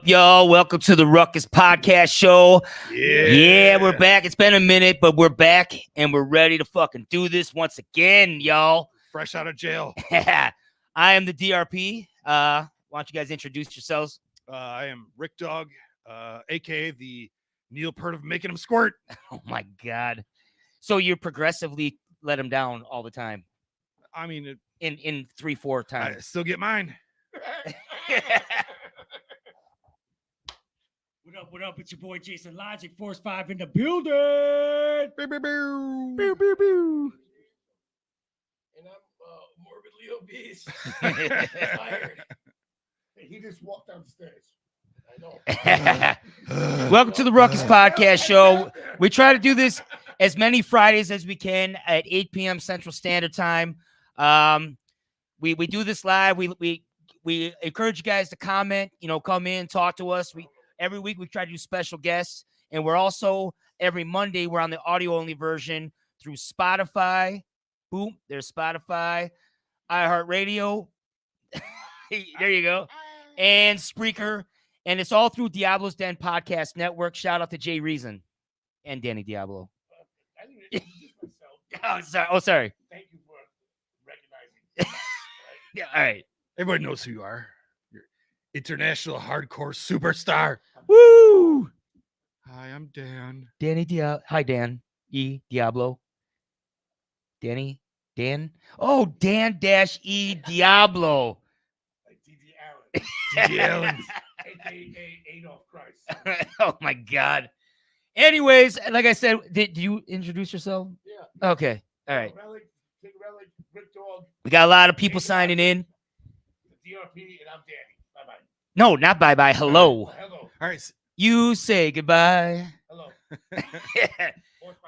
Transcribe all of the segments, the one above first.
up, y'all? Welcome to the Ruckus Podcast Show. Yeah, we're back. It's been a minute, but we're back and we're ready to fucking do this once again, y'all. Fresh out of jail. I am the DRP. Why don't you guys introduce yourselves? I am Rick Dog, aka the Neil Peart of making him squirt. Oh my God. So you progressively let him down all the time. I mean, in 3-4 I times. still get mine. What up? It's your boy Jason Logic, Force 5 in the building. Bow, bow, bow. Boo, boo, boo. And I'm morbidly obese. Tired. And he just walked downstairs. I know. Welcome to the Ruckus Podcast Show. We try to do this as many Fridays as we can at 8 p.m. Central Standard Time. We do this live. We encourage you guys to comment, come in, talk to us. Every week we try to do special guests, and we're also every Monday we're on the audio only version through Spotify. Boom, there's Spotify, iHeartRadio. There you go, and Spreaker, and it's all through Diablo's Den Podcast Network. Shout out to Jay Reason and Danny Diablo. I didn't introduce myself. Oh, sorry. Thank you for recognizing me. Yeah, all right. Everybody knows who you are. You're international hardcore superstar. Woo! Hi, I'm Dan. Danny Diablo. Hi, Dan. Diablo. Danny. Dan. Oh, Dan-E Diablo. Like D.D. D.D. Allen. A.K.A. Adolf Christ. Oh, my God. Anyways, like I said, did you introduce yourself? Yeah. Okay. All right. Relic, Big Relic, Rick Dog, We got a lot of people signing in. the DRP, and I'm Danny. Bye-bye. No, not bye-bye. Hello. Hello. All right. You say goodbye. Hello.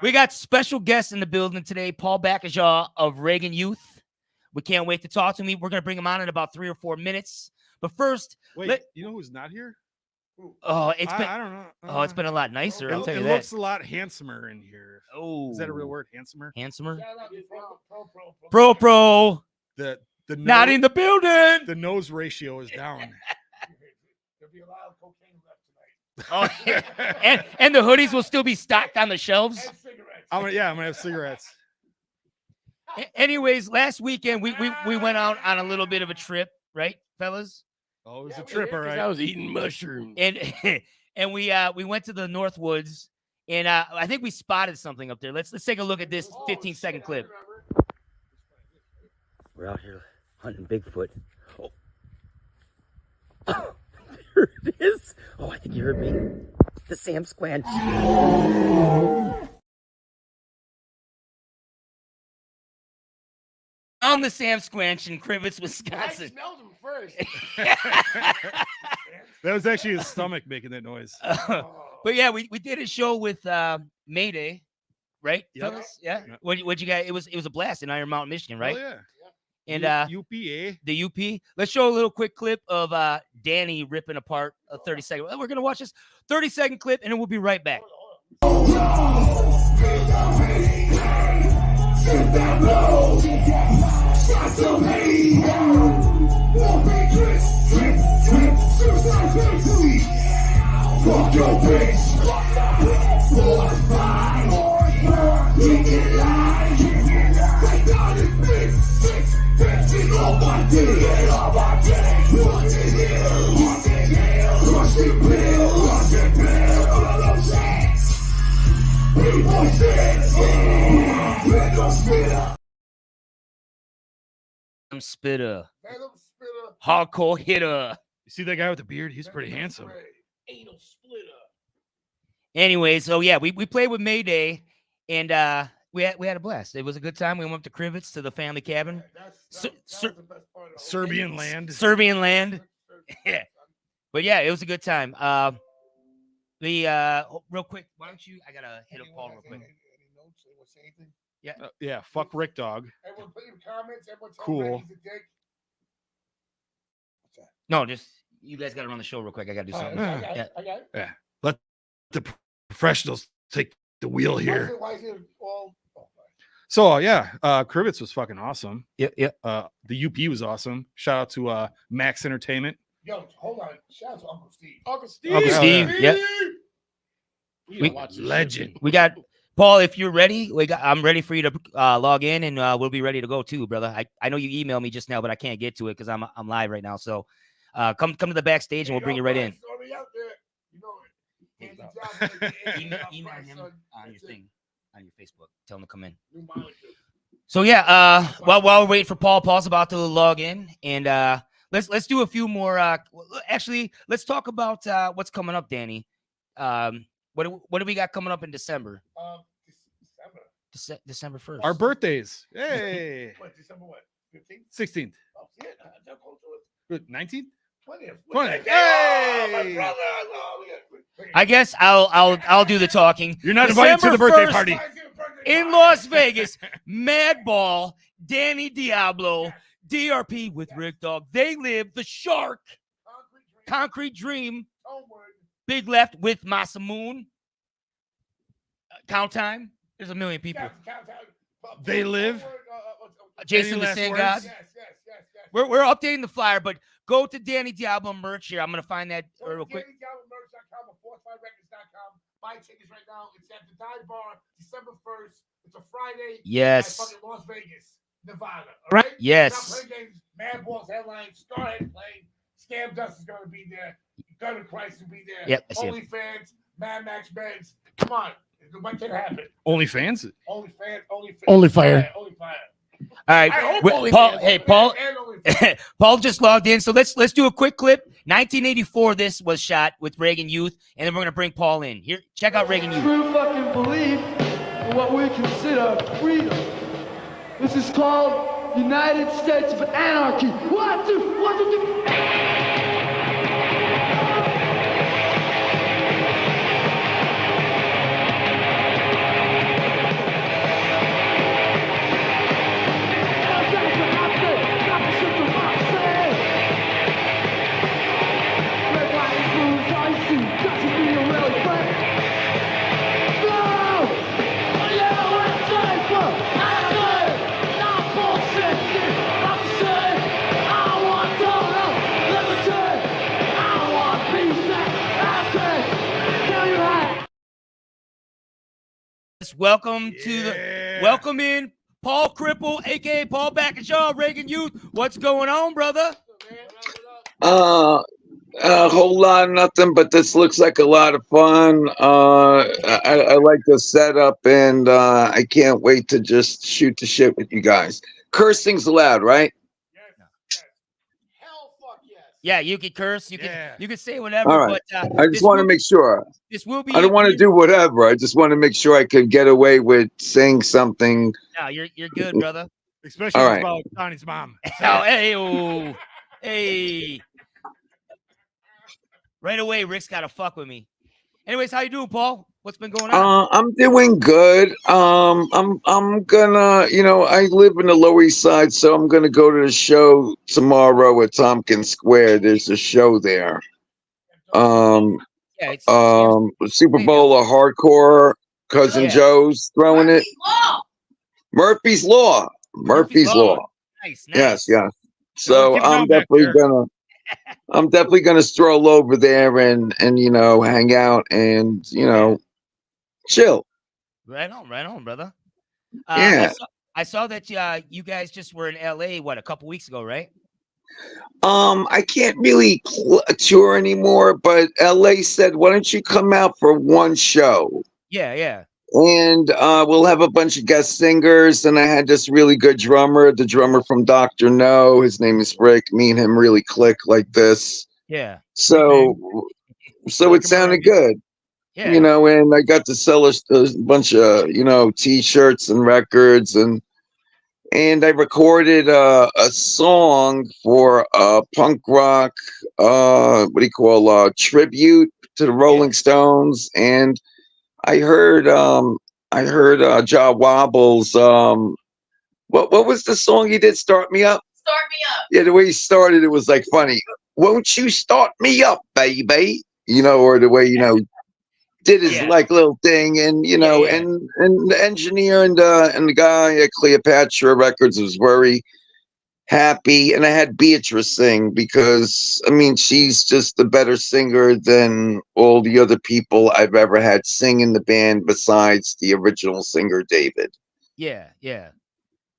We got special guests in the building today. Paul Bakija of Reagan Youth. We can't wait to talk to him. We're going to bring him on in about 3 or 4 minutes. But first, Wait, you know who's not here? oh, it's been I don't know. it's been a lot nicer. I'll tell you it that. looks a lot handsomer in here. Oh, Is that a real word? Handsomer? handsomer? Shout out to Pro. The Not nose- in the building. the nose ratio is down. There'll be a lot of cocaine left tonight. Oh, yeah. and the hoodies will still be stocked on the shelves. And cigarettes. I'm gonna have cigarettes. Anyways, last weekend we went out on a little bit of a trip, right, fellas? Oh, it was Yeah, a trip, all right. I was eating mushrooms. And we went to the North Woods, and I think we spotted something up there. Let's take a look at this 15-second clip. We're out here hunting Bigfoot. Oh. Oh, there it is. Oh, I think you heard me. The Sam Squanch. On the Sam Squanch in Crivets, I Wisconsin. smelled him first. That was actually his stomach making that noise. But yeah, we did a show with Mayday, right, Yep. fellas? Yeah. Yep. What you guys? It was a blast in Iron Mountain, Michigan, right? Oh, yeah. And UPA. the UP. Let's show a little quick clip of Danny ripping apart a 30-second. We're gonna watch this 30-second clip, and then we'll be right back. Spitter, Venom Spitter. hardcore hitter. You see that guy with the beard? He's pretty handsome. Anal splitter. Anyway, so yeah, we played with Mayday, and we had a blast. It was a good time. We went up to Crivets to the family cabin, That Ser- was the best part of the whole Serbian thing. land. Serbian land. Serbian. Yeah. But yeah, it was a good time. Real quick, why don't you? I gotta hit up Paul real quick. Any notes? Anyone say anything? Yeah, fuck Rick Dog. Everyone put in comments. Everyone tell Cool. Randy he's a dick. What's that? No, just you guys gotta run the show real quick. I gotta do All something. right, I got Yeah. it. I got it. Let the professionals take the wheel here. Why is it all? Oh, So yeah, Crivets was fucking awesome. Yeah. The UP was awesome. Shout out to Max Entertainment. Yo, hold on. Shout out to Uncle Steve. Uncle Steve. Uncle Yeah, Steve. yeah. Yep. We watch this Legend. shit. We got Paul. If you're ready, I'm ready for you to log in, and we'll be ready to go too, brother. I know you emailed me just now, but I can't get to it because I'm live right now. So come to the backstage, and we'll bring you right in. Email him on your thing, on your Facebook. Tell him to come in. So yeah, while we're waiting for Paul's about to log in, and let's do a few more. Actually, let's talk about what's coming up, Danny. What do we got coming up in December? December 1st. Our birthdays. Hey. What, December what? 15th? 16th. Oh, yeah, how close to it? 19th? 20th. 20th. Oh, my Hey. brother. I guess I'll do the talking. You're not invited to the December birthday 1st, party. in Las Vegas. Madball, Danny Diablo, DRP with Rick Dog. They live the Shark, Concrete Dream, Big Left with Masamoon. Count Time. There's a million people. They live. Jason Any the last Sand words? God. We're updating the flyer, but go to Danny Diablo merch here. I'm gonna find that real quick. Buy tickets right now. It's at the Dive Bar, December 1st. It's a Friday. Yes. At fucking Las Vegas, Nevada. All right. Yes. Now play games. Madball's headline. Starhead playing. Scam Dust is going to be there. Gunner Christ will be there. Yep, I see him. OnlyFans. Mad Max Benz. Come on. What can happen? OnlyFans? OnlyFans. Only fire. Only fire. All right. I hope Paul. OnlyFans, Hey, OnlyFans Paul. and OnlyFans. Paul just logged in, so let's do a quick clip. 1984, this was shot with Reagan Youth, and then we're gonna bring Paul in. Here, check out Reagan Youth. True fucking belief in what we consider freedom. This is called United States of Anarchy. One, two, Welcome to the welcome in Paul Cripple, aka Paul Bakija of Reagan Youth. What's going on, brother? A whole lot of nothing, but this looks like a lot of fun. I like the setup, and I can't wait to just shoot the shit with you guys. Cursing's allowed, right? Hell fuck yes. Yeah, you can curse, you can say whatever, All right. but I just want to make sure. this will be. I don't want to do whatever. I just want to make sure I could get away with saying something. No, you're good, brother. Especially All right. about Connie's mom. Oh, hey, oh, hey. Right away, Rick's got to fuck with me. Anyways, how you doing, Paul? What's been going on? I'm doing good. I'm gonna, I live in the Lower East Side, so I'm gonna go to the show tomorrow at Tompkins Square. There's a show there. Yeah, it's Super Bowl of Hardcore. Cousin Yeah. Joe's throwing it. Murphy's Law. Murphy's Law. nice. Yes, yes. So Keep it I'm on back definitely gonna stroll over there and hang out and chill. Right on, brother. Yeah. I saw that you guys just were in LA, a couple weeks ago, right? I can't really tour anymore, but LA said, why don't you come out for one show? Yeah. And we'll have a bunch of guest singers. And I had this really good drummer, the drummer from Dr. No. His name is Rick. Me and him really click like this. Yeah. So it sounded good. Yeah. And I got to sell a bunch of, T-shirts and records. And I recorded a song for a punk rock, tribute to the Rolling Stones. And I heard Ja Wobble's what was the song he did? Start Me Up? Start Me Up. Yeah, the way he started it was like funny. Won't you start me up, baby? Or the way did his like little thing, and and the engineer and the guy at Cleopatra Records was very happy, and I had Beatrice sing because I mean she's just a better singer than all the other people I've ever had sing in the band besides the original singer David. Yeah, yeah.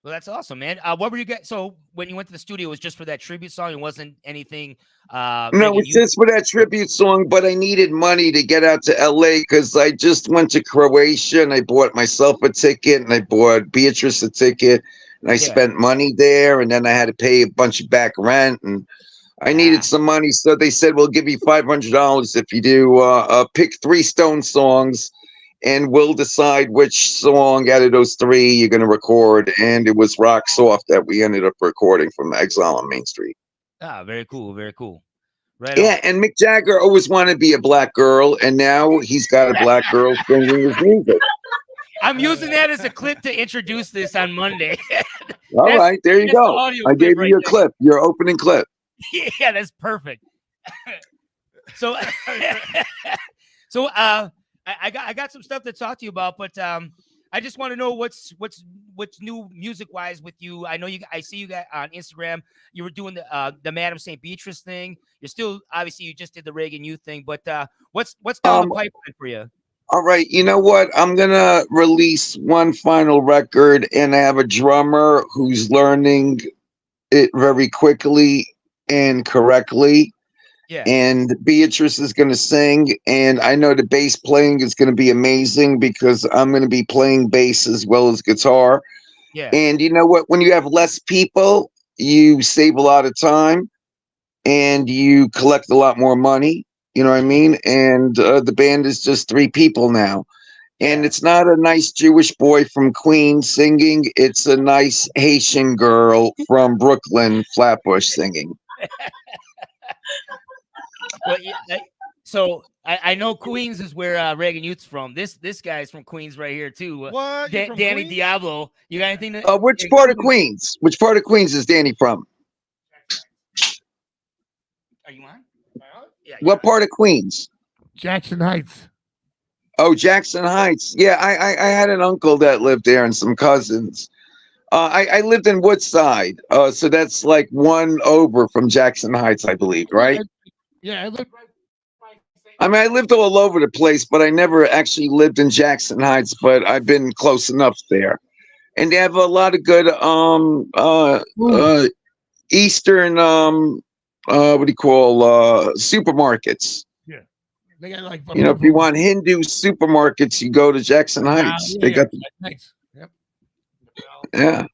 Well, that's awesome, man. What were you guys? So when you went to the studio, it was just for that tribute song. It wasn't anything. No, Reagan it's Youth? just for that tribute song, but I needed money to get out to LA because I just went to Croatia and I bought myself a ticket and I bought Beatrice a ticket and I Yeah. spent money there, and then I had to pay a bunch of back rent, and I needed some money. So they said, we'll give you $500 if you do pick 3 Stone songs, and we'll decide which song out of those 3 you're going to record. And it was Rock Soft that we ended up recording from Exile on Main Street. Ah, very cool, very cool. Right. Yeah, on. and Mick Jagger always wanted to be a black girl, and now he's got a black girl singing his music. I'm using that as a clip to introduce this on Monday. All right, there you that's the go. audio I clip gave you right your there. clip, your opening clip. Yeah, that's perfect. So, I got some stuff to talk to you about, but I just want to know what's new music wise with you. I know I see you got on Instagram. You were doing the Madam St. Beatrice thing. You're still obviously you just did the Reagan Youth thing, but what's down the pipeline for you? All right, you know what? I'm gonna release one final record, and I have a drummer who's learning it very quickly and correctly. Yeah. And Beatrice is going to sing, and I know the bass playing is going to be amazing because I'm going to be playing bass as well as guitar. Yeah. And you know what? When you have less people, you save a lot of time and you collect a lot more money. You know what I mean? And the band is just 3 people now. And it's not a nice Jewish boy from Queens singing. It's a nice Haitian girl from Brooklyn, Flatbush, singing. Well, so I know Queens is where Reagan Youth's from. This guy's from Queens right here too. What? You from Danny Queens? Diablo. You got anything to? Which part of Queens? Which part of Queens is Danny from? Are you on? Yeah. What part of Queens? Jackson Heights. Oh, Jackson Heights. Yeah, I had an uncle that lived there and some cousins. I lived in Woodside, so that's like 1 over from Jackson Heights, I believe, right? Yeah, I live I mean, I lived all over the place, but I never actually lived in Jackson Heights, but I've been close enough there. And they have a lot of good Eastern what do you call supermarkets. They got like You know, if you want Hindu supermarkets, you go to Jackson Heights. They got Heights. Yep. yeah.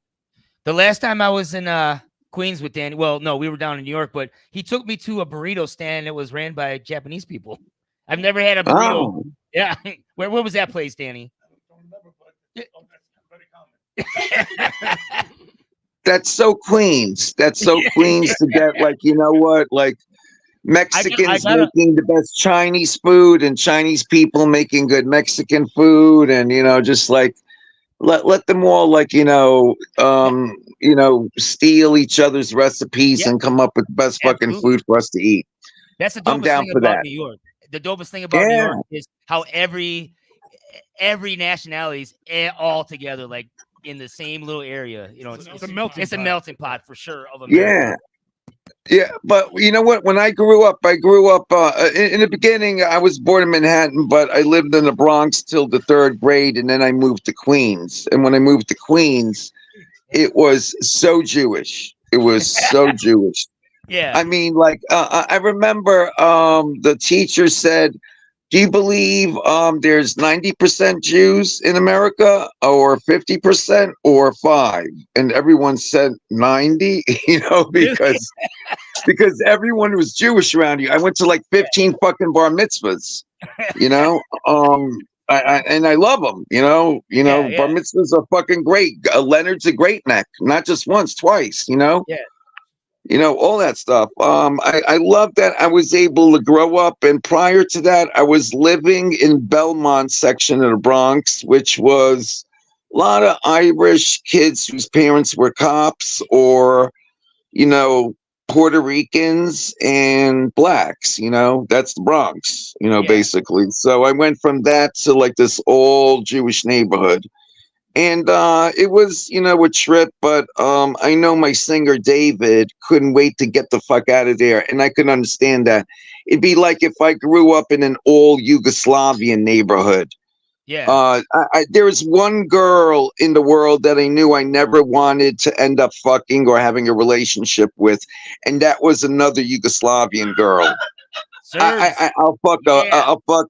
The last time I was in Queens with Danny, well, no, we were down in New York, but he took me to a burrito stand that was ran by Japanese people. I've never had a burrito. Oh. Yeah. Where was that place, Danny? That's so Queens. That's so Queens to get like, you know what, like Mexicans making the best Chinese food and Chinese people making good Mexican food, and you know, just like let them all like steal each other's recipes and come up with the best fucking food for us to eat. That's the I'm dopest down thing for about that. New York. The dopest thing about New York is how every nationality is all together, like in the same little area. You know, it's a melting pot for sure of America. Yeah, but you know what? When I grew up in the beginning, I was born in Manhattan, but I lived in the Bronx till the 3rd grade, and then I moved to Queens. And when I moved to Queens, it was so Jewish. It was so Jewish. Yeah. I mean, like, I remember the teacher said, do you believe there's 90% Jews in America, or 50%, or 5? And everyone said 90, you know, because everyone was Jewish around you. I went to like 15 fucking bar mitzvahs, you know, and I love them, you know, bar mitzvahs are fucking great. Leonard's a great neck, not just once, twice, you know. Yeah. You know, all that stuff. I love that I was able to grow up. And prior to that, I was living in Belmont section of the Bronx, which was a lot of Irish kids whose parents were cops, or, you know, Puerto Ricans and blacks, you know, that's the Bronx, you know, basically. So I went from that to like this all Jewish neighborhood. And it was, a trip, but I know my singer David couldn't wait to get the fuck out of there, and I could understand that. It'd be like if I grew up in an all Yugoslavian neighborhood. Yeah. There was one girl in the world that I knew I never wanted to end up fucking or having a relationship with, and that was another Yugoslavian girl. Serbs. I'll fuck. Yeah. I'll fuck.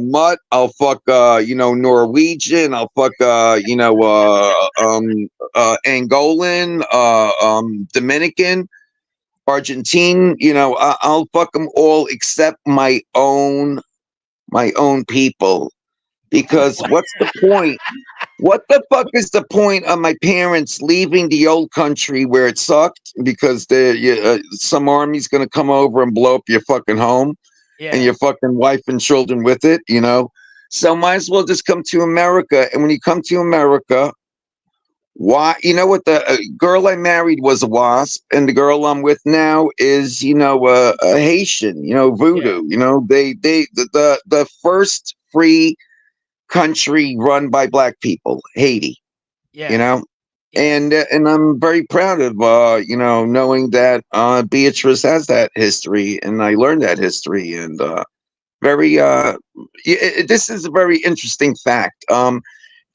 Mutt. I'll fuck. Norwegian. I'll fuck. Angolan. Dominican. Argentine. I'll fuck them all except my own people. Because what's the point? What the fuck is the point of my parents leaving the old country where it sucked because some army's gonna come over and blow up your fucking home and your fucking wife and children with it, So might as well just come to America. And when you come to America, why? You know what? The girl I married was a WASP, and the girl I'm with now is, a Haitian, voodoo. The first free country run by black people, Haiti. Yeah. And I'm very proud of knowing that Beatrice has that history, and I learned that history, and this is a very interesting fact.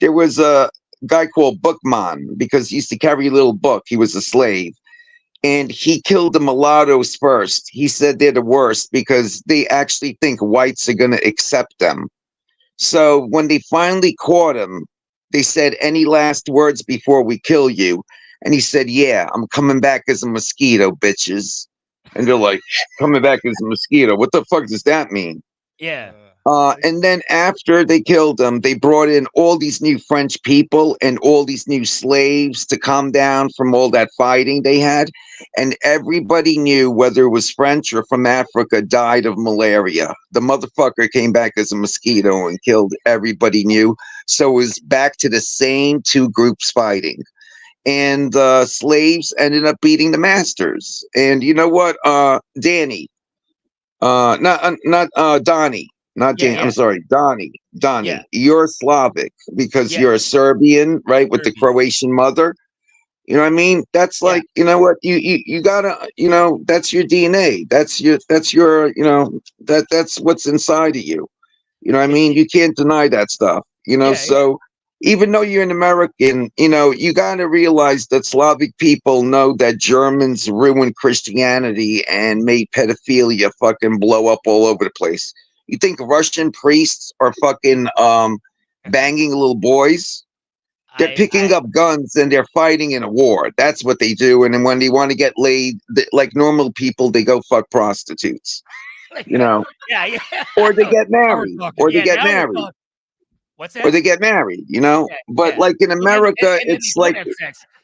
There was a guy called Bookman because he used to carry a little book. He was a slave, and he killed the mulattoes first. He said they're the worst because they actually think whites are going to accept them. So when they finally caught him, they said, "Any last words before we kill you?" And he said, "Yeah, I'm coming back as a mosquito, bitches." And they're like, "Coming back as a mosquito? What the fuck does that mean?" Yeah. And then after they killed him, they brought in all these new French people and all these new slaves to calm down from all that fighting they had. And everybody knew, whether it was French or from Africa, died of malaria. The motherfucker came back as a mosquito and killed everybody knew. So it was back to the same two groups fighting. And slaves ended up beating the masters. And you know what? Danny. Not Donnie. Not Dan. I'm sorry, Donnie. Yeah. You're Slavic because Yeah. you're a Serbian, right? With the Serbian. Croatian mother. You know what I mean? That's like, you know what? You gotta, that's your DNA. That's your, that's what's inside of you. You know what I mean? You can't deny that stuff. So even though you're an American, you got to realize that Slavic people know that Germans ruined Christianity and made pedophilia fucking blow up all over the place. You think Russian priests are fucking banging little boys? They're picking up guns and they're fighting in a war. That's what they do. And then when they want to get laid, like normal people, they go fuck prostitutes. Yeah. Or they get married. Or they get married. What's that? Or they get married, But like in America, it's like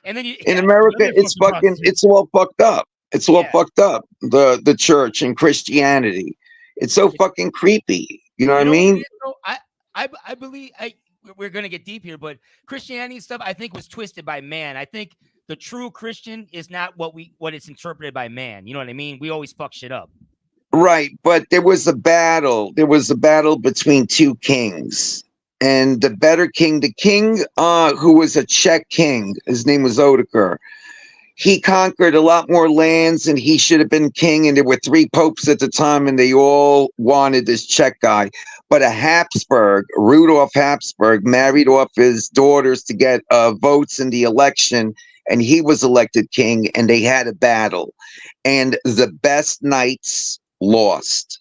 in America, it's fucking, it's all fucked up. It's all fucked up. The church and Christianity. It's so fucking creepy. You know what I mean? I believe we're gonna get deep here, but Christianity and stuff I think was twisted by man. I think the true Christian is not what it's interpreted by man. You know what I mean? We always fuck shit up. Right, but there was a battle. There was a battle between two kings. And the better king, the king who was a Czech king, his name was Odoaker. He conquered a lot more lands and he should have been king. And there were 3 popes at the time and they all wanted this Czech guy. But a Habsburg, Rudolf Habsburg, married off his daughters to get votes in the election. And he was elected king and they had a battle. And the best knights lost.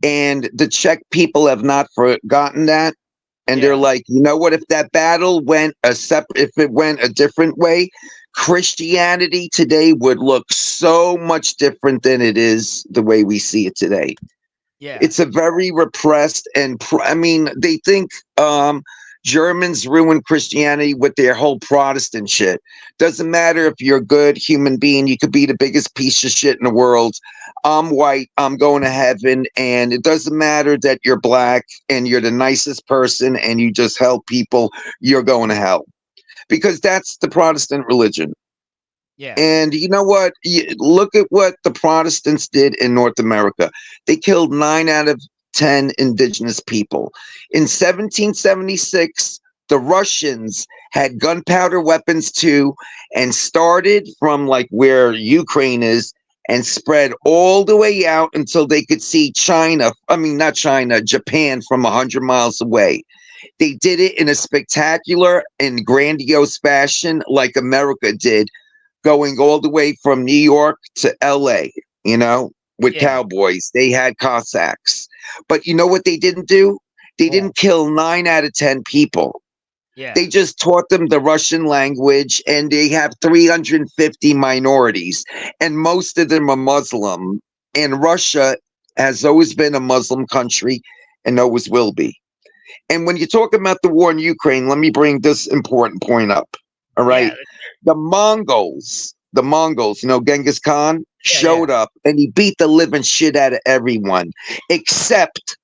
And the Czech people have not forgotten that. And they're like, you know what? If that battle went if it went a different way, Christianity today would look so much different than it is the way we see it today. Yeah, it's a very repressed and they think Germans ruined Christianity with their whole Protestant shit. Doesn't matter if you're a good human being, you could be the biggest piece of shit in the world. I'm white, I'm going to heaven, and it doesn't matter that you're black and you're the nicest person and you just help people, you're going to hell. Because that's the Protestant religion. Yeah. And you know what? Look at what the Protestants did in North America. They killed 9 out of 10 indigenous people. In 1776, the Russians had gunpowder weapons too, and started from like where Ukraine is and spread all the way out until they could see China. I mean, not China, Japan from 100 miles away. They did it in a spectacular and grandiose fashion, like America did, going all the way from New York to LA, you know, with Yeah. cowboys. They had Cossacks. But you know what they didn't do? They didn't kill 9 out of 10 people. Yeah. They just taught them the Russian language, and they have 350 minorities, and most of them are Muslim. And Russia has always been a Muslim country and always will be. And when you talk about the war in Ukraine, let me bring this important point up. All right. Yeah. The Mongols, you know, Genghis Khan showed up and he beat the living shit out of everyone, except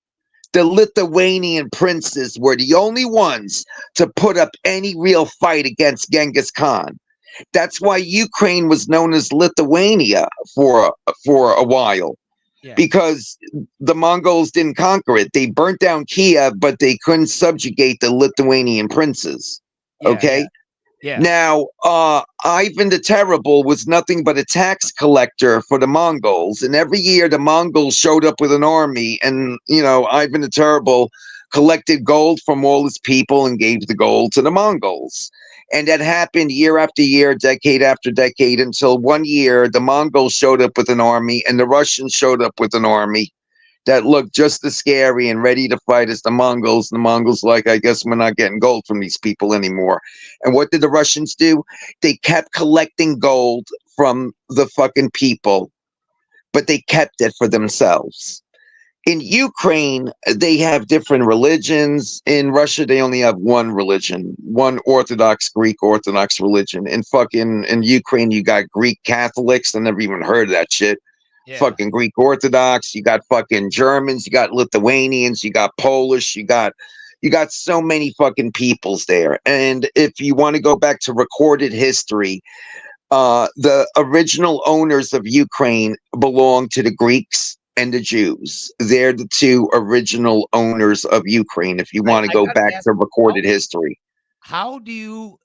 the Lithuanian princes were the only ones to put up any real fight against Genghis Khan. That's why Ukraine was known as Lithuania for a while. Yeah. Because the Mongols didn't conquer it. They burnt down Kiev, but they couldn't subjugate the Lithuanian princes. Yeah, Okay. Yeah. Now, Ivan the Terrible was nothing but a tax collector for the Mongols. And every year the Mongols showed up with an army, and, you know, Ivan the Terrible collected gold from all his people and gave the gold to the Mongols. And that happened year after year, decade after decade, until one year the Mongols showed up with an army and the Russians showed up with an army that looked just as scary and ready to fight as the Mongols. And the Mongols like, I guess we're not getting gold from these people anymore. And what did the Russians do? They kept collecting gold from the fucking people, but they kept it for themselves. In Ukraine, they have different religions. In Russia, they only have one religion, one Orthodox, Greek Orthodox religion. In Ukraine, you got Greek Catholics. I never even heard of that shit. Yeah. Fucking Greek Orthodox. You got fucking Germans. You got Lithuanians. You got Polish. You got so many fucking peoples there. And if you want to go back to recorded history, the original owners of Ukraine belong to the Greeks and the Jews. They're the two original owners of Ukraine, if you want to go gotta back ask, to recorded history. How do you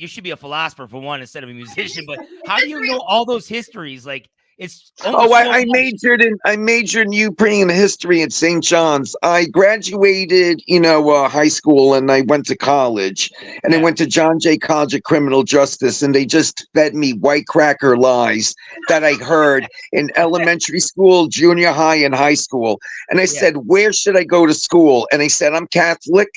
should be a philosopher for one instead of a musician, but how do you know all those histories? Like, it's almost I majored in Ukrainian history at St. John's. I graduated, high school, and I went to college, and I went to John Jay College of Criminal Justice, and they just fed me white cracker lies that I heard in elementary school, junior high, and high school. And I said, where should I go to school? And I said, I'm Catholic.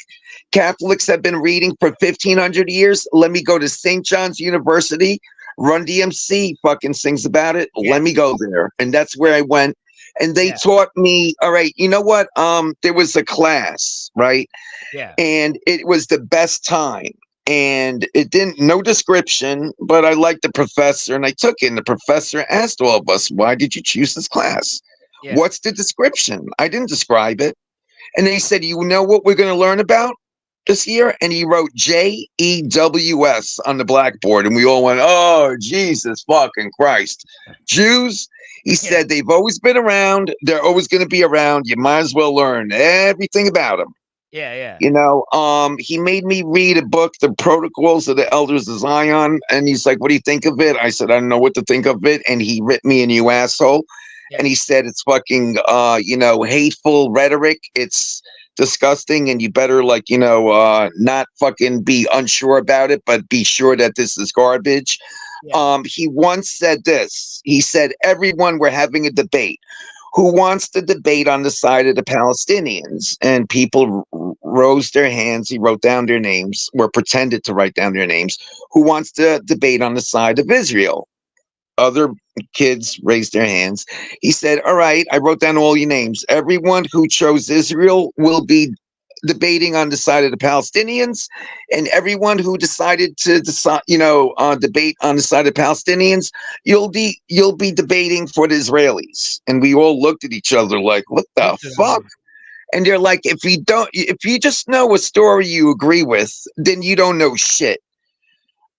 Catholics have been reading for 1,500 years. Let me go to St. John's University. Run DMC fucking sings about it. Let me go there. And that's where I went. And they taught me, all right, you know what? There was a class, right? Yeah. And it was the best time. And it didn't, no description, but I liked the professor and I took it. And the professor asked all of us, why did you choose this class? Yeah. What's the description? I didn't describe it. And he said, you know what we're going to learn about this year? And he wrote JEWS on the blackboard, and we all went, oh, Jesus fucking Christ. Jews, he said, they've always been around. They're always going to be around. You might as well learn everything about them. Yeah. He made me read a book, The Protocols of the Elders of Zion, and he's like, what do you think of it? I said, I don't know what to think of it. And he ripped me a new asshole. Yeah. And he said, it's fucking, hateful rhetoric. It's disgusting, and you better not fucking be unsure about it, but be sure that this is garbage. He once said this. He said, everyone, we're having a debate. Who wants to debate on the side of the Palestinians? And people rose their hands. He wrote down their names, or pretended to write down their names. Who wants to debate on the side of Israel? Other kids raised their hands. He said, all right, I wrote down all your names. Everyone who chose Israel will be debating on the side of the Palestinians, and everyone who decided to debate on the side of the Palestinians, you'll be debating for the Israelis. And we all looked at each other like, what the fuck? And they're like, if you just know a story you agree with, then you don't know shit.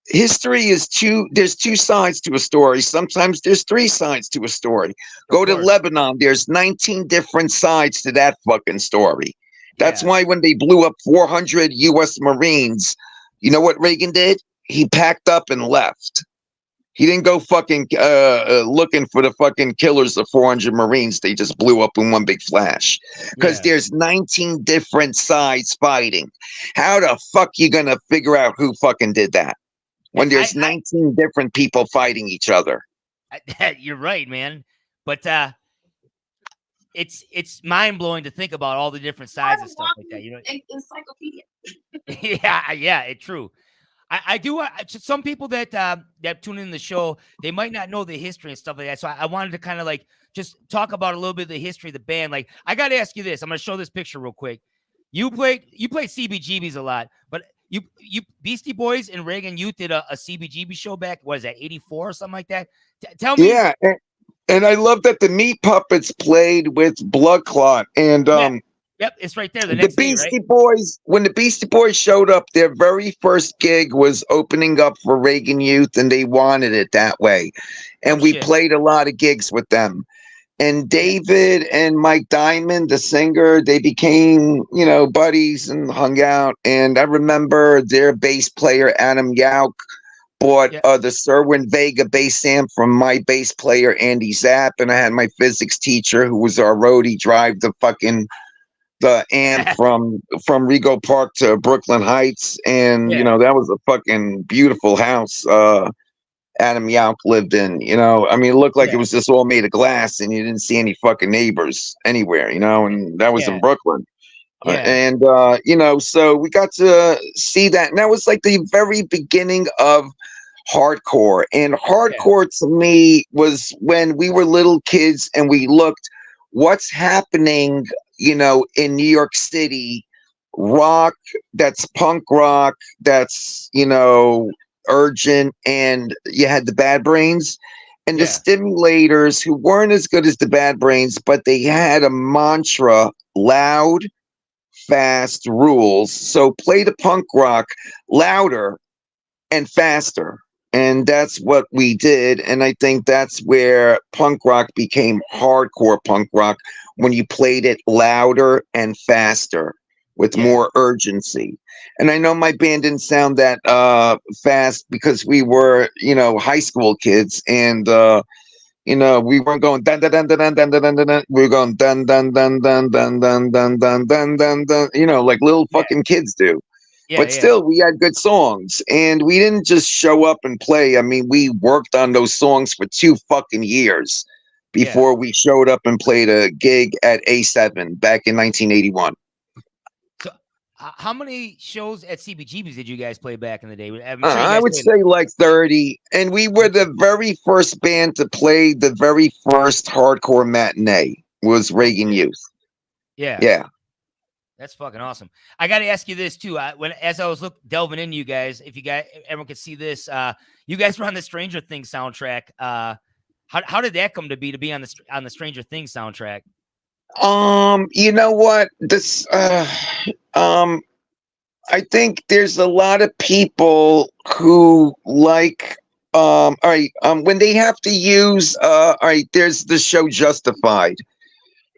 History is there's two sides to a story. Sometimes there's three sides to a story. Go to Lebanon. There's 19 different sides to that fucking story. That's Yeah. why when they blew up 400 U.S. Marines, you know what Reagan did? He packed up and left. He didn't go fucking looking for the fucking killers of 400 Marines. They just blew up in one big flash. Because Yeah. there's 19 different sides fighting. How the fuck you gonna figure out who fucking did that? When there's 19 different people fighting each other. You're right, man. But it's mind blowing to think about all the different sides and stuff like that. You know, encyclopedia. yeah, true. I do. Some people that that tune in the show, they might not know the history and stuff like that. So I wanted to kind of like just talk about a little bit of the history of the band. Like, I got to ask you this. I'm going to show this picture real quick. You played CBGBs a lot, but you Beastie Boys and Reagan Youth did a CBGB show back. What is that, 84 or something like that? Tell me. Yeah, and I love that the Meat Puppets played with Blood Clot and Yep, it's right there. The the next day, Beastie right? Boys. When the Beastie Boys showed up, their very first gig was opening up for Reagan Youth, and they wanted it that way. And Oh, we shit. played a lot of gigs with them. And David and Mike Diamond, the singer, they became, buddies and hung out. And I remember their bass player, Adam Yauk, bought the Serwin Vega bass amp from my bass player, Andy Zapp. And I had my physics teacher, who was our roadie, drive the amp from Rego Park to Brooklyn Heights. And, that was a fucking beautiful house. Adam Yauk lived in, I mean, it looked like it was just all made of glass and you didn't see any fucking neighbors anywhere, and that was in Brooklyn. And, so we got to see that. And that was like the very beginning of hardcore. And hardcore to me was when we were little kids and we looked what's happening, in New York City, rock, that's punk rock, that's, urgent, and you had the Bad Brains and the Stimulators, who weren't as good as the Bad Brains, but they had a mantra: loud, fast rules. So play the punk rock louder and faster. And that's what we did. And I think that's where punk rock became hardcore punk rock, when you played it louder and faster with more urgency. And I know my band didn't sound that fast because we were, high school kids, and we weren't going dun dun dun dun dun dun dun dun dun. We were going dun dun dun dun dun dun dun dun dun dun dun, like little fucking kids do. But still, we had good songs, and we didn't just show up and play. I mean, we worked on those songs for 2 fucking years before we showed up and played a gig at A7 back in 1981. How many shows at CBGBs did you guys play back in the day? I would say like 30. And we were the very first band to play the very first hardcore matinee, was Reagan Youth. Yeah. That's fucking awesome. I got to ask you this too. As I was delving into you guys, if everyone could see this, you guys were on the Stranger Things soundtrack. How did that come to be on the Stranger Things soundtrack? You know what? This I think there's a lot of people who like all right, when they have to use all right, there's the show Justified,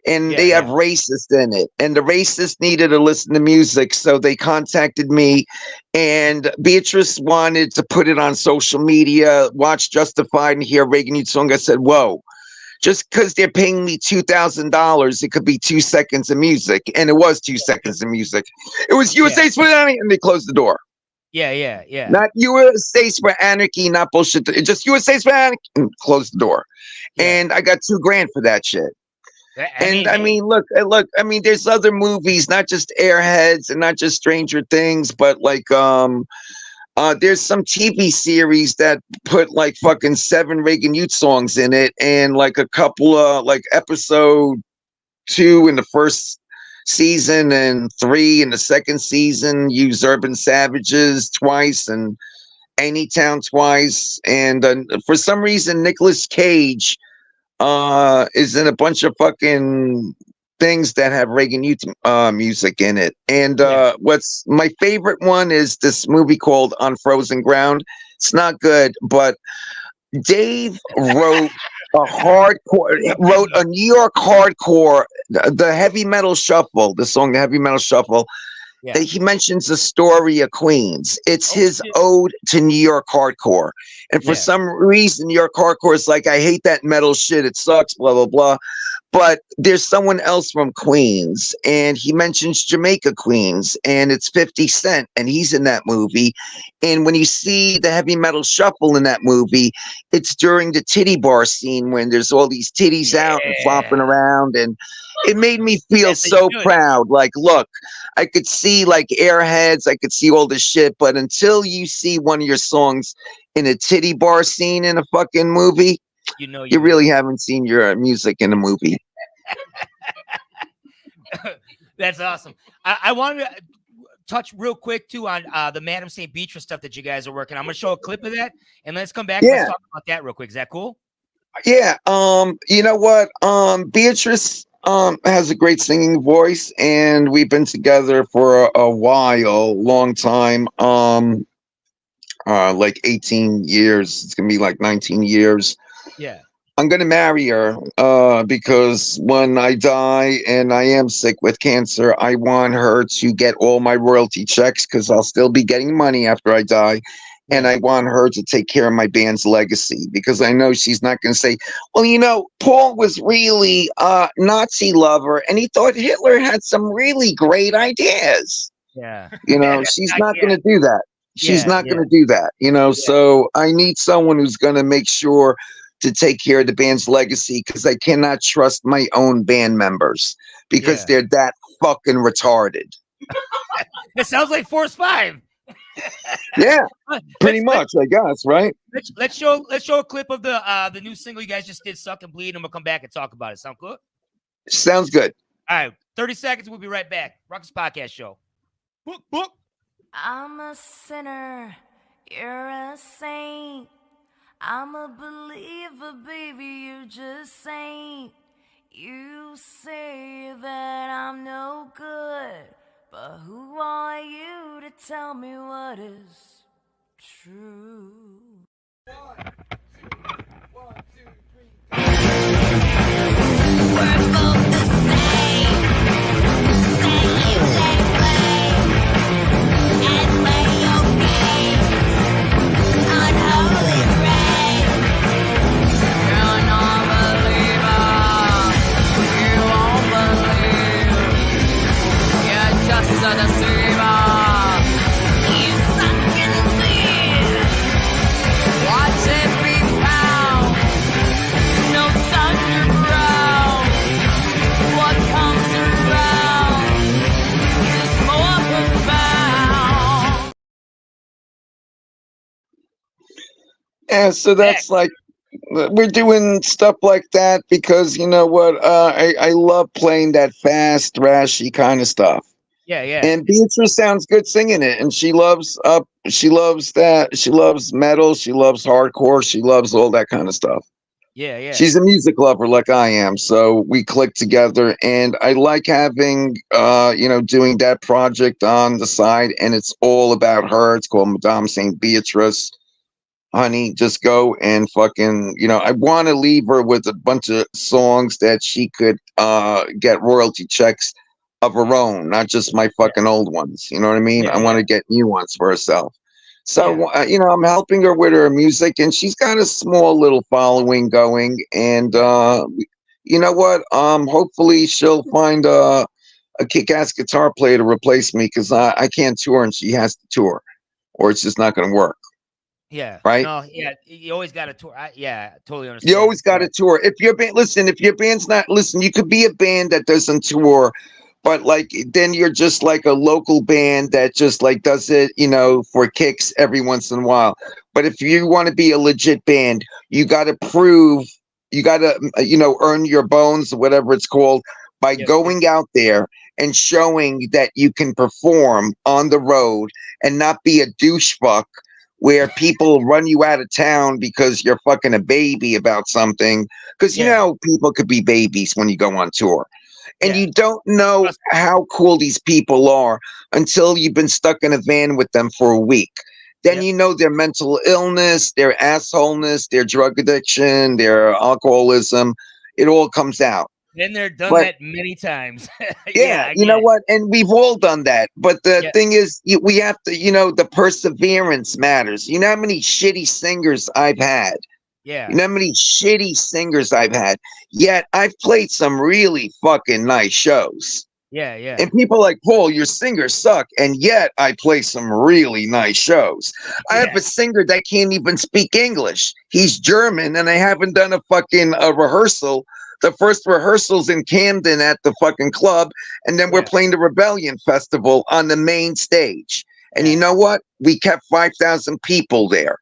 and they have racists in it, and the racists needed to listen to music, so they contacted me, and Beatrice wanted to put it on social media, watch Justified and hear Reagan Youth song. I said, whoa. Just because they're paying me $2,000, it could be 2 seconds of music. And it was 2 seconds of music. It was USA for Anarchy, and they closed the door. Yeah. Not USA for Anarchy, not bullshit. Just USA for Anarchy, and closed the door. And I got $2,000 for that shit. I mean, look, I mean, there's other movies, not just Airheads and not just Stranger Things, but like, there's some TV series that put like fucking 7 Reagan Youth songs in it, and like a couple of like episode 2 in the first season and 3 in the second season use Urban Savages twice and Anytown twice. And for some reason, Nicolas Cage is in a bunch of fucking things that have Reagan Youth music in it. And what's my favorite one is this movie called On Frozen Ground. It's not good, but Dave wrote a hardcore, wrote a New York hardcore, the Heavy Metal Shuffle, the song The Heavy Metal Shuffle. Yeah. He mentions the story of Queens. It's Oh, his shit. ode to New York hardcore. And for Yeah. some reason, New York hardcore is like, I hate that metal shit. It sucks, blah, blah, blah. But there's someone else from Queens, and he mentions Jamaica, Queens, and it's 50 Cent, and he's in that movie. And when you see the Heavy Metal Shuffle in that movie, it's during the titty bar scene when there's all these titties out and flopping Yeah. around. And it made me feel Yes, they so should. proud. Like, look, I could see like Airheads, I could see all this shit, but until you see one of your songs in a titty bar scene in a fucking movie, You know you really haven't seen your music in a movie. That's awesome. I wanted to touch real quick too on the Madam St. Beatrice stuff that you guys are working. I'm gonna show a clip of that, and let's come back and let's Yeah. talk about that real quick. Is that cool? Yeah, you know what? Beatrice has a great singing voice, and we've been together for a while, long time. Like 18 years. It's gonna be like 19 years. Yeah. I'm gonna marry her because when I die and I am sick with cancer, I want her to get all my royalty checks because I'll still be getting money after I die. And I want her to take care of my band's legacy because I know she's not going to say, well, you know, Paul was really a Nazi lover and he thought Hitler had some really great ideas. Yeah. You know, she's not Yeah. going to do that. She's Yeah, not yeah. going to do that, you know. So I need someone who's going to make sure to take care of the band's legacy because I cannot trust my own band members because Yeah. they're that fucking retarded. It sounds like Force 5. Yeah, pretty Let's- much, I guess, right? Let's show a clip of the new single you guys just did, Suck and Bleed, and we'll come back and talk about it. Sound good? Sounds good. All right, 30 seconds. We'll be right back. Ruckus Podcast Show. Book. I'm a sinner, you're a saint. I'm a believer, baby, you just ain't. You say that I'm no good, but who are you to tell me what is true? We're both the same way, and lay your game, unholy rain. You're a non-believer, you won't believe, you're just a deceiver. You suck and bleed, watch every pound, notes underground. What comes around is more profound. Yeah, so that's like we're doing stuff like that because you know what? I love playing that fast, thrashy kind of stuff. Yeah. And Beatrice sounds good singing it, and she loves that. She loves metal. She loves hardcore. She loves all that kind of stuff. Yeah. She's a music lover like I am, so we click together. And I like having, doing that project on the side, and it's all about her. It's called Madame Saint Beatrice. Honey, just go and fucking, I want to leave her with a bunch of songs that she could get royalty checks of her own, not just my fucking old ones. You know what I mean? Yeah, I want to get new ones for herself. So, I'm helping her with her music, and she's got a small little following going. And you know what? Hopefully she'll find a kick-ass guitar player to replace me because I can't tour and she has to tour, or it's just not going to work. Yeah. Right? No, yeah. You always got to tour. Totally understand. You always got to tour. If your band, if your band's not, you could be a band that doesn't tour, but like then you're just like a local band that just like does it, for kicks every once in a while. But if you want to be a legit band, you got to prove, you got to, earn your bones, whatever it's called, by going out there and showing that you can perform on the road and not be a douchefuck where people run you out of town because you're fucking a baby about something. Because, people could be babies when you go on tour. And you don't know how cool these people are until you've been stuck in a van with them for a week. then Yep. you know their mental illness, their assholeness, their drug addiction, their alcoholism. It all comes out. Been there, done But that many times. yeah, I you get know it. what? And we've all done that. But the Yeah. thing is, we have to, the perseverance matters. You know how many shitty singers I've had? Yeah. You know how many shitty singers I've had? Yet I've played some really fucking nice shows. Yeah. Yeah. And people are like, Paul, your singers suck. And yet I play some really nice shows. I have Yeah. a singer that can't even speak English. He's German, and I haven't done a fucking rehearsal. The first rehearsal's in Camden at the fucking club. And then we're Yeah. playing the Rebellion Festival on the main stage. And Yeah. you know what? We kept 5,000 people there.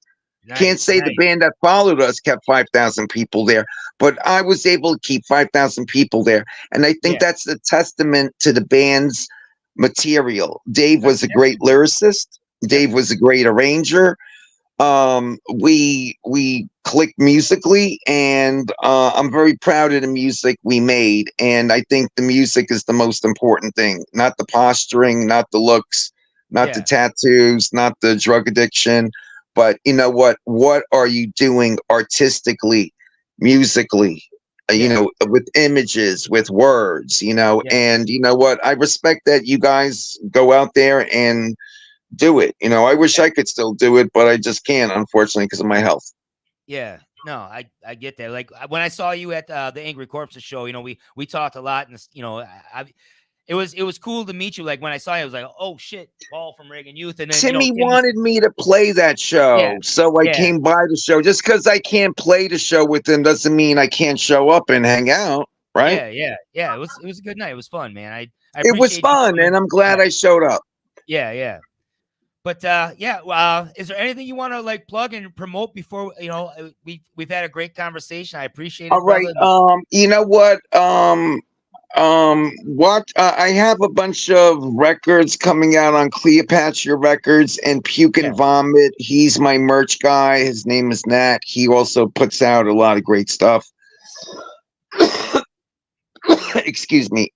Can't Nice, say the nice. band that followed us kept 5,000 people there, but I was able to keep 5,000 people there. And I think Yeah. that's a testament to the band's material. Dave was a great lyricist. Dave was a great arranger. We clicked musically, and I'm very proud of the music we made. And I think the music is the most important thing, not the posturing, not the looks, not the Yeah. tattoos, not the drug addiction. But you know what? What are you doing artistically, musically? Yeah. With images, with words, Yeah. and you know what? I respect that you guys go out there and do it. I wish I could still do it, but I just can't, unfortunately, because of my health. Yeah. No, I get that. Like when I saw you at the Angry Corpses show, we talked a lot, and it was cool to meet you. Like when I saw you, I was like, oh shit, Paul from Reagan Youth, and then Timmy Tim- wanted me to play that show, Yeah, so I yeah. came by the show. Just because I can't play the show with him doesn't mean I can't show up and hang out, right? Yeah. It was a good night. It was fun, man. I It was appreciate you fun, coming. and I'm glad Yeah. I showed up. Yeah. But is there anything you want to like plug and promote before we've had a great conversation? I appreciate it. All right. brother. You know what? I have a bunch of records coming out on Cleopatra Records and Puke and Yeah. Vomit. He's my merch guy. His name is Nat. He also puts out a lot of great stuff. Excuse me.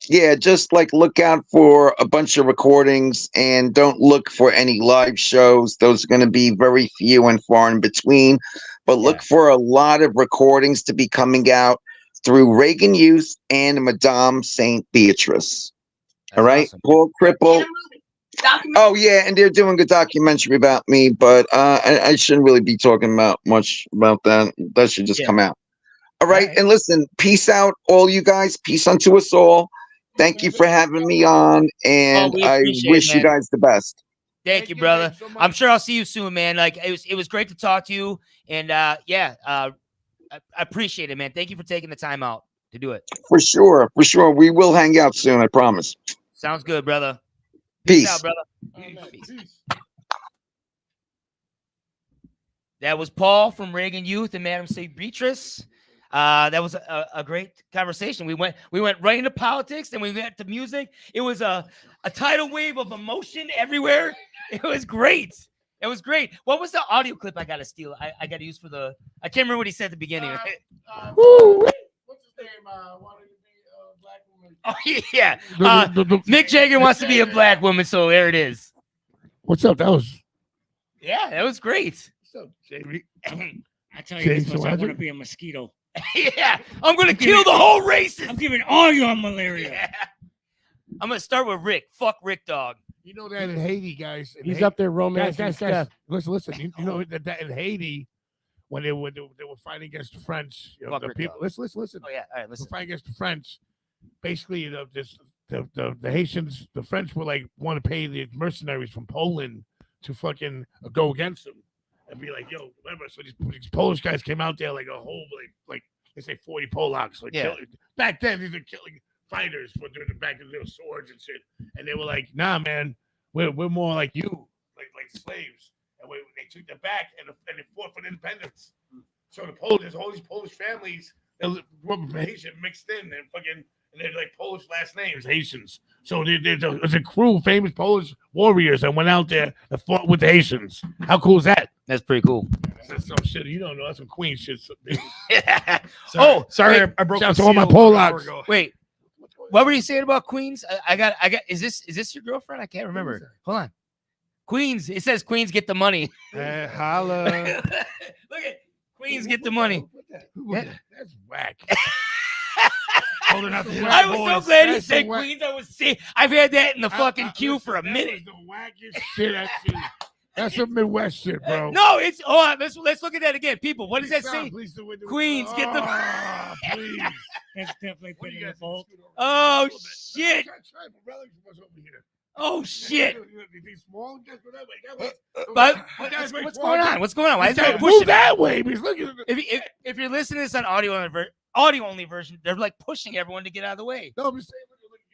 Yeah, just like look out for a bunch of recordings and don't look for any live shows. Those are going to be very few and far in between. But look for a lot of recordings to be coming out through Reagan Youth and Madame St. Beatrice. All right, awesome. Paul Cripple. Oh yeah, and they're doing a documentary about me, but I shouldn't really be talking much about that. That should just come out. All right, and listen, peace out, all you guys. Peace unto us all. Thank you for having me on, and we I appreciate wish it, you man. guys the best. Thank you, brother. I'm sure I'll see you soon, man. Like it was great to talk to you, and I appreciate it, man. Thank you for taking the time out to do it. For sure. We will hang out soon, I promise. Sounds good, brother. Peace. Out, brother. Peace. That was Paul from Reagan Youth and Madame St. Beatrice. That was a great conversation. We went right into politics, then we went to music. It was a tidal wave of emotion everywhere. It was great. It was great. What was the audio clip I got to steal? I got to use for the. I can't remember what he said at the beginning. What's his name? Wanted to be a black woman. Oh yeah. Mick Jagger wants to be a black woman, so there it is. What's up? That was Yeah, that was great. what's up, Jamie? I tell you this James much, I want to Roger? be a mosquito. Yeah, I'm gonna kill the whole race. I'm giving all y'all malaria. Yeah. I'm gonna start with Rick. Fuck Rick Dog. You know that in Haiti, guys. in He's Haiti- up there romancing guys. stuff. Listen. You know that in Haiti, when they were fighting against the French, Fuck the Rick people. Dog. Listen. Oh yeah. All right, We're listen. fighting against the French. Basically, the Haitians, the French were like want to pay the mercenaries from Poland to fucking go against them and be like, yo, remember? So these Polish guys came out there like a whole like they say 40 Polacks. Like back then, these are killing fighters with back of their swords and shit. And they were like, nah, man, we're more like you, like slaves. And they took them back and they fought for independence. So there's all these Polish families that were Haitian mixed in and they're like Polish last names, Haitians. So there's a crew of famous Polish warriors that went out there and fought with the Haitians. How cool is that? That's pretty cool. That's some shit you don't know. That's some Queen shit. Oh, Sorry, wait, I broke shout the out to all my seal an hour Polacks. ago. wait. What were you saying about Queens? I got. Is this your girlfriend? I can't remember. Hold on. Queens. It says Queens get the money. Hey, holla. Look at Queens get the money. That's whack. Holding out the hip, I was so boys. glad he That's said the whack- Queens. I was see. I've had that in the fucking queue for a That minute. was the wackest shit I've seen. That's some Midwest shit, bro. No, it's let's look at that again, people. What does that Stop, say? please do it. Queens, get the- Oh, please. That's definitely What do been you in the guys vault. Oh shit! Try relics from us over here. Oh shit! These small guys, whatever. But what's going on? What's going on? Why is that pushing Move that way? Because look at it. If you're listening to this on audio only version, they're like pushing everyone to get out of the way. No, I'm just saying.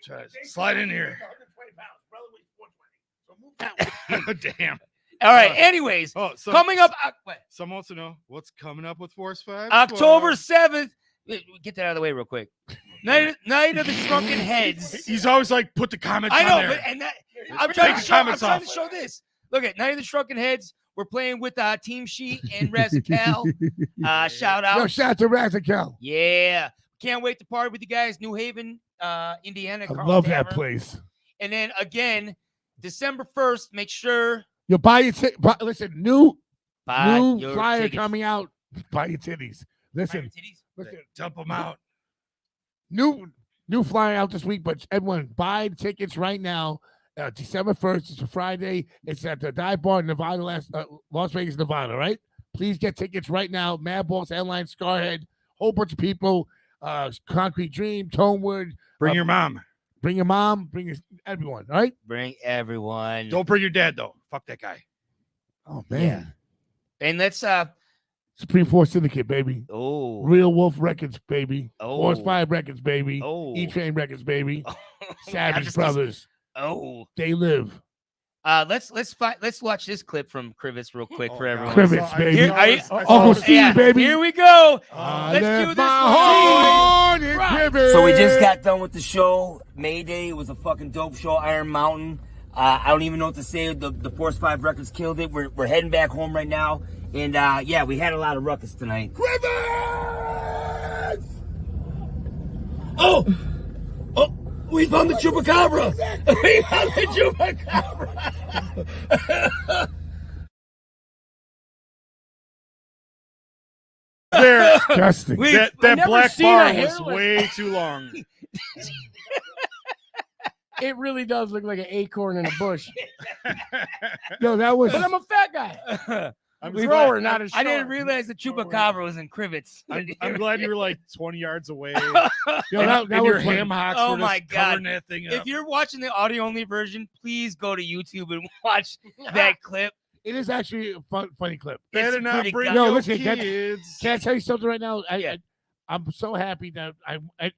Try to slide in here. 120 pounds. Brother weighs 420. So move that way. Damn. All right. Anyways, Oh, so coming up, Someone wants to know what's coming up with Force 5. October 7th. Get that out of the way real quick. Night of the Shrunken Heads. He's always like, put the comments I on know, there. but and that I'm trying Take to the show. I'm comments trying off. to show this. Look at Night of the Shrunken Heads. We're playing with Team Sheet and Razacal. Shout out. Yo, shout out to Razacal. Yeah. Can't wait to party with you guys. New Haven, Indiana. I Carl love that Tavern. place. And then again, December 1st, make sure Yo, buy your listen, new buy your flyer tickets. coming out. Buy your titties. Buy your Listen, titties. listen. Dump them out. New flyer out this week, but everyone buy tickets right now. December 1st, it's a Friday. It's at the Dive Bar in Nevada, Las Vegas, Nevada, right? Please get tickets right now. Madballs, Headline, Scarhead, whole bunch of people. Concrete Dream, Tonewood. Bring your mom. Bring your mom. Bring everyone, all right? Bring everyone. Don't bring your dad, though. Fuck that guy. Oh, Yeah. man. And let's Supreme Force Syndicate, baby. oh Real Wolf Records, baby. Force Oh. 5 Records, baby. oh E-Train Records, baby. I'm Savage just- Brothers. Oh. They live. Let's watch this clip from Krivitz real quick for everyone. Krivitz, baby. Here- are you- Uncle Steve, baby. Here we go. I Let's left do this my one. heart in Right. Krivitz. So we just got done with the show. May Day was a fucking dope show. Iron Mountain. I don't even know what to say. The Force 5 Records killed it. We're heading back home right now. And yeah, we had a lot of ruckus tonight. Krivitz! Oh! We found the Chupacabra! We found the Chupacabra! There. Disgusting. That never black seen bar a was hairless- way too long. It really does look like an acorn in a bush. No, that was. But I'm a fat guy. I'm We glad- grower, not a I didn't short. realize the Chupacabra was in Krivitz. I'm glad you were like 20 yards away. Yo, that and your was funny. ham hocks Oh were just my God. covering that thing up. If you're watching the audio only version, please go to YouTube and watch that clip. It is actually a funny clip. Better It's not pretty bring good. No, your listen, kids. Can I tell you something right now? Yeah. I'm so happy that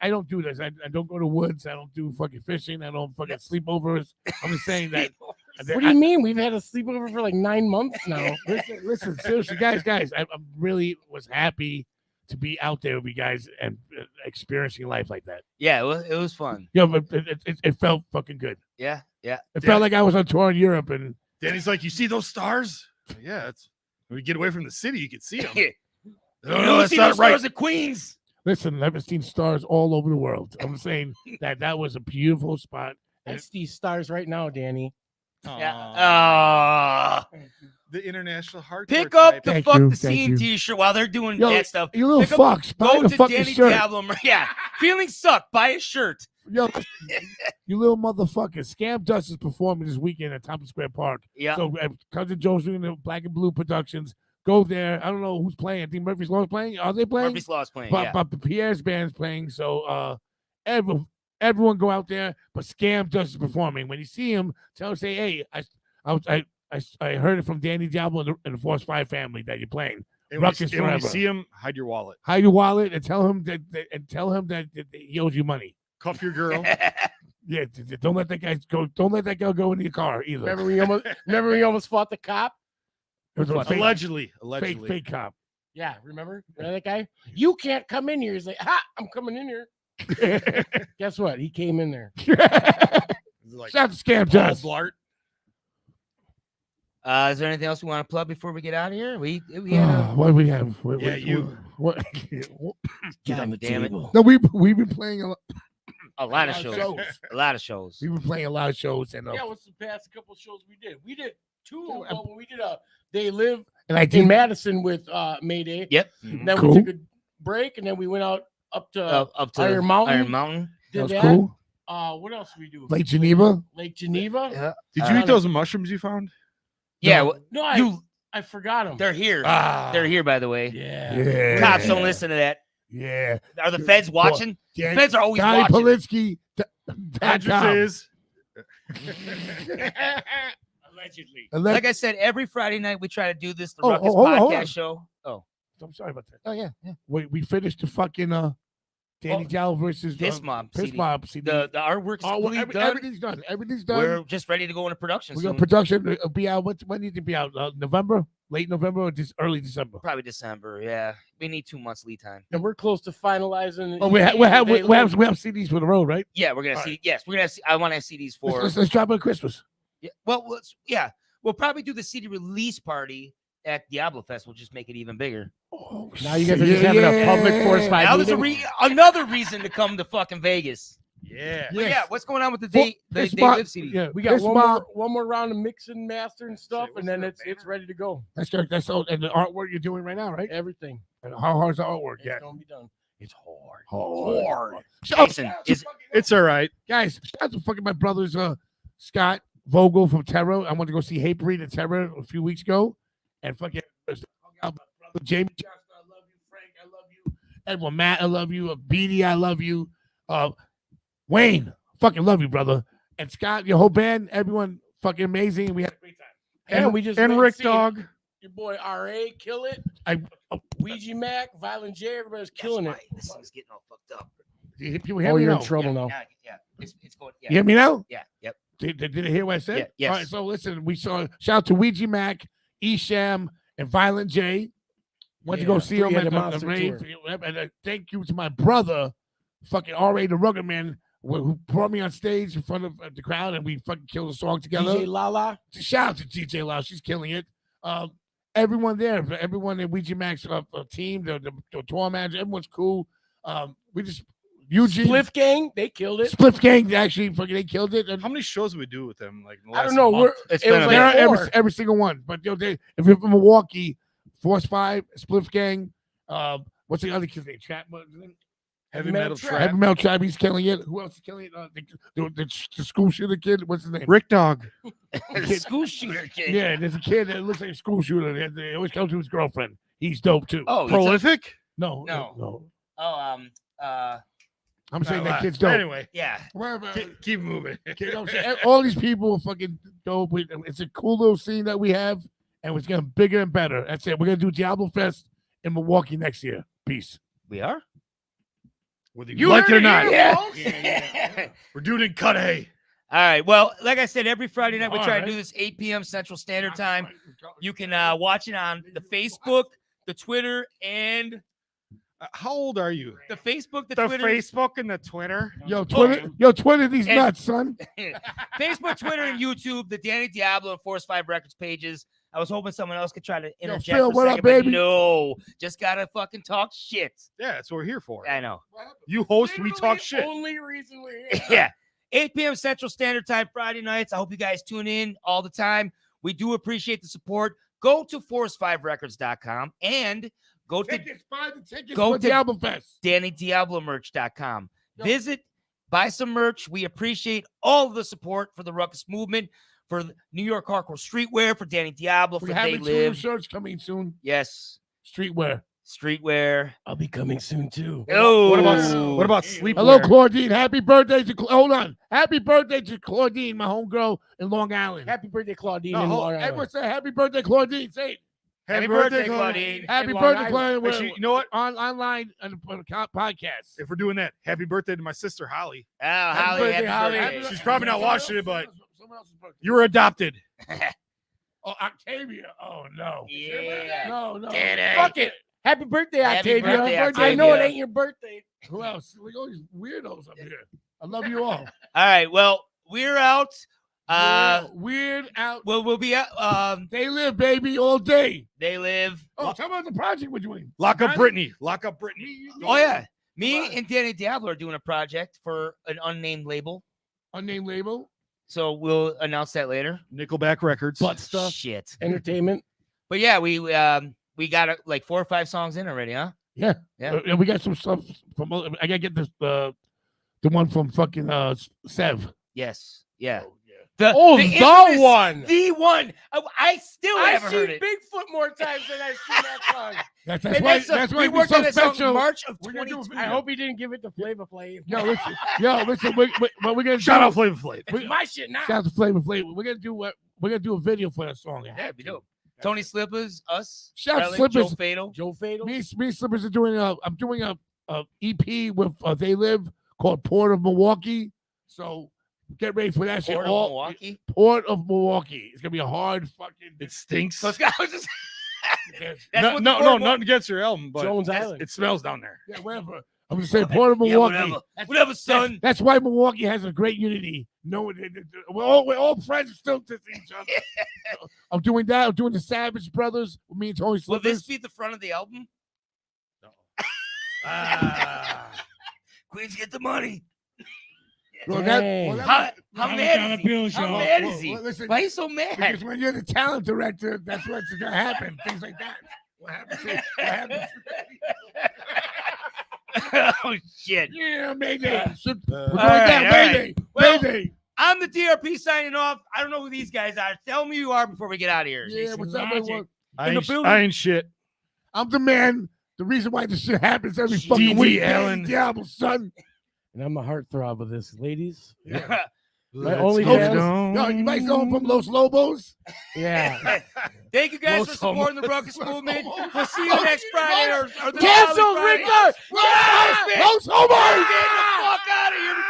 I don't do this. I don't go to woods. I don't do fucking fishing. I don't fucking sleepovers. I'm just saying that. What do you mean? We've had a sleepover for like 9 months now. Listen, seriously, guys, I really was happy to be out there with you guys and experiencing life like that. Yeah, it was fun. Yeah, but it felt fucking good. Yeah. It Yeah. felt like I was on tour in Europe, and Danny's like, you see those stars? Yeah, it's when we get away from the city, you can see them. You No, don't that's see not those right. stars at Queens. listen, I've seen stars all over the world. I'm saying that was a beautiful spot. That's these stars right now, Danny. Yeah. The international hardcore. Pick up type. the Thank Fuck you, the thank Scene you. t-shirt while they're doing Yo, that stuff. You little Pick up- fucks, buy Go the to fucking Danny shirt. Diablo. Yeah. Feeling suck. Buy a shirt. Yo, you little motherfucker. Scam Dust is performing this weekend at Tompkins Square Park. Yeah. So Cousin Joe's doing the Black and Blue Productions. Go there. I don't know who's playing. I think Murphy's Law's playing. Are they playing? Murphy's Law's playing. But, Yeah. but Pierre's band's playing. So everyone go out there. But Scam Dust is performing. When you see him, tell him, say, hey, I heard it from Danny Diablo and the Force 5 family that you're playing. And Ruckus when you forever. see him, hide your wallet. Hide your wallet and tell him that he owes you money. Cuff your girl. Yeah, don't let that guy go. Don't let that guy go into your car either. Remember we almost fought the cop? It was a fake, Allegedly. fake cop. Yeah, remember that guy? You can't come in here. He's like, ha, I'm coming in here. Guess what? He came in there. Like, Shout out to Scam Paul Dust. Blart. Is there anything else we want to plug before we get out of here? We had What do we have? What, Yeah, you. What? Get on the damn it. table. No, we've been playing a lot of shows. A lot of shows. We've been playing a lot of shows, and Yeah, what's the past couple shows we did? We did Well, when we did They Live And I in did Madison with Mayday. Yep. Then Cool. we took a break, and then we went out up to Up to Iron Mountain. Iron Mountain. Did that was cool. What else did we do? Lake Geneva. Lake Geneva. Yeah. Did you eat those mushrooms you found? Yeah. No, I forgot them. They're here. Ah. They're here, by the way. Yeah. Cops don't listen to that. Yeah. Are the feds watching? The Dan- feds are always Donnie watching. Polinsky. Addresses. Allegedly. Like I said, every Friday night we try to do this, the Oh, Ruckus hold on. podcast show. Oh, I'm sorry about that. oh yeah. We finished the fucking Danny Jallo versus Piss Mob Piss CD. Mob CD. The artwork's completely done. Everything's done. Everything's done. We're just ready to go into production We soon. got production. It'll be out. When do you think be out? November, late November, or just early December? Probably December. Yeah, we need 2 months lead time. And we're close to finalizing. Oh, we have CDs for the road, right? Yeah, we're gonna All see. right. Yes, we're gonna. I want to have CDs for. Let's drop it at Christmas. Yeah, well, yeah, we'll probably do the CD release party at Diablo Fest. We'll just make it even bigger. Oh, Now you guys are just having a public Force 5 Now there's meeting? another reason to come to fucking Vegas. Yeah. But yeah, what's going on with the Well, They Piss They Mob- Live CD? Yeah, We got Piss Mob- one more round of mix and master and stuff, and then it's ready to go. That's all. And the artwork you're doing right now, right? Everything. And how hard's the artwork? It's Yeah, gonna be done. It's hard. hard. Jason, is It's all right. Guys, shout out to fucking my brothers, Scott Vogel from Terror. I went to go see Hate Breed at Terror a few weeks ago, and fucking hung out with my brother Jamie Johnson. I love you, Frank. I love you, Edwin Matt. I love you, Beanie. I love you, Wayne. Fucking love you, brother. And Scott, your whole band, everyone, fucking amazing. We had a great time. And we just and went and Rick see Dog. your boy RA kill it. I Ouija Mac, Violent J, everybody's killing it. This thing's getting all fucked up. people hear Oh, me you're now. in trouble now. Yeah, it's going. You Yeah, hear me now? yeah, yep. Did they hear what I said? Yeah, yes. All right, so listen, we saw shout out to Ouija Mac, Esham, and Violent J. Went to go Yeah, see him at three-headed the monster rave. tour. And thank you to my brother, fucking R.A. the Rugged Man, who brought me on stage in front of the crowd, and we fucking killed a song together. DJ Lala. Shout out to DJ Lau, she's killing it. Everyone there, everyone in Ouija Mac's team, the tour manager, everyone's cool. We just Eugene Spliff Gang, they killed it. Spliff Gang actually fucking they killed it. And How many shows did we do with them? Like in the I last don't know. month? It's It been was a like they're minute. four. every single one. But you know, if you're from Milwaukee, Force 5, Spliff Gang, what's the other kid's name? what's his name? Heavy Metal Trap. Heavy Metal Tribe, he's killing it. Who else is killing it? The school shooter kid, what's his name? Rick Dog. The school shooter kid. Yeah, there's a kid that looks like a school shooter. They always comes to his girlfriend. He's dope too. Oh, Prolific. no. no. Oh, I'm saying No, that kid's dope. Anyway, yeah. Whatever. keep moving. You know what I'm saying? All these people are fucking dope. It's a cool little scene that we have, and it's getting bigger and better. That's it. We're gonna do Diablo Fest in Milwaukee next year. Peace. We are. Whether you like it or not, Yeah. we're doing it in Cudahy. All right. Well, like I said, every Friday night we All try right. to do this 8 p.m. Central Standard Time. You can watch it on the Facebook, the Twitter, and How old are you? the Facebook, the The Twitter, Facebook and the Twitter. Yo, Twitter these And- nuts, son. Facebook, Twitter, and YouTube, the Danny Diablo and Force 5 Records pages. I was hoping someone else could try to interject Phil, for what a up, second, but baby? no, just gotta fucking talk shit. Yeah, that's what we're here for. I know. You host, we talk shit. Only reason we're here. Yeah. 8 p.m. Central Standard Time Friday nights. I hope you guys tune in all the time. We do appreciate the support. Go to force5records.com and go to Tickets, buy the tickets Go for to- Diablo Fest. DannyDiablomerch.com. Yo. Visit, buy some merch. We appreciate all of the support for the Ruckus movement, for the New York Hardcore Streetwear, for Danny Diablo, for We They have 2 new Live. shirts coming soon. Yes, Streetwear. streetwear. I'll be coming soon too. Oh, What about sleepwear? Hello, Claudine. Happy birthday to hold on. Happy birthday to Claudine, my homegirl in Long Island. Happy birthday, Claudine. No, in hold- Long Island. everyone say happy birthday, Claudine. Say it. Happy birthday, Claudine. Happy In Long birthday, Island. Claudine. We're Actually, you know what? online on the podcast. If we're doing that, happy birthday to my sister Holly. Oh, Holly, birthday, happy Holly. birthday. She's probably not Someone watching it, but else- someone else's birthday. you were adopted. Oh, Octavia. Oh no. Yeah. No. Danny. Fuck it. Happy birthday, Happy Octavia. birthday, I know it Octavia. ain't your birthday. Who else? Look at all these weirdos up here. I love you all. All right. Well, we're out. Weird out. We'll be out. They live, baby, all day. They Live. Oh, tell me about the project we're doing. Lock up Johnny? Brittany. Lock up Brittany. Oh yeah. Me and Danny Diablo are doing a project for an unnamed label. Unnamed label. So we'll announce that later. Nickelback Records. Butt stuff, Shit. entertainment. But yeah, we got like 4 or 5 songs in already, huh? Yeah. Yeah. And we got some stuff from. I gotta get this the one from fucking Sev. Yes. Yeah. Oh, yeah. The The infamous- one. The one. I still I've haven't seen heard it. Bigfoot more times than I've seen that song. That's And why. we That's why it's worked so on that song in special. March of We're gonna do 22. I hope he didn't give it to Flavor Flav. Yo, listen. What we're gonna Shout do, out Flavor Flav. It's my shit now. Shout out to Flavor Flav. We're gonna do a video for that song. Yeah, it'd be dope. Tony Slippers, us. Shout out Relic, Slippers. Joe Fatal. Joe Fatal. Me and Slippers are doing I'm doing a EP with They Live called Port of Milwaukee. So get ready for that shit. Port of Milwaukee. Port of Milwaukee. It's gonna be a hard fucking. It stinks. So Scott was just. That's No, what no, the no, Port of nothing against your album, but Jones Island. it smells down there. Yeah, whatever. I'm gonna say Port of Yeah, Milwaukee. whatever, son. That's why Milwaukee has a great unity. No, we're all friends still to each other. I'm doing that. I'm doing the Savage Brothers with me and Tony Will Slippers. this be the front of the album? Queens get the money. Well, Dang. that- How How mad is he? How mad is he? well, listen, Why are you so mad? because when you're the talent director, that's what's gonna happen. Things like that. What happens? Oh shit. Yeah, Mayday. We're doing all right, that. all right. Mayday. Well, Mayday. I'm the DRP signing off. I don't know who these guys are. Tell me who you are before we get out of here. Yeah, what's up, Magic. everyone? I In the ain't, building. I ain't shit. I'm the man. The reason why this shit happens every D.D. fucking week. Allen. Diablo, son. And I'm the heartthrob of this, ladies. Yeah. My Let's only go. fans- Yo, you might know him from Los Lobos. Yeah. Thank you guys Los for supporting the Ruckus movement. We'll see you next Friday or the Cancel following Friday. Rico! Yes, man. Los Lobos! Get the fuck out of here.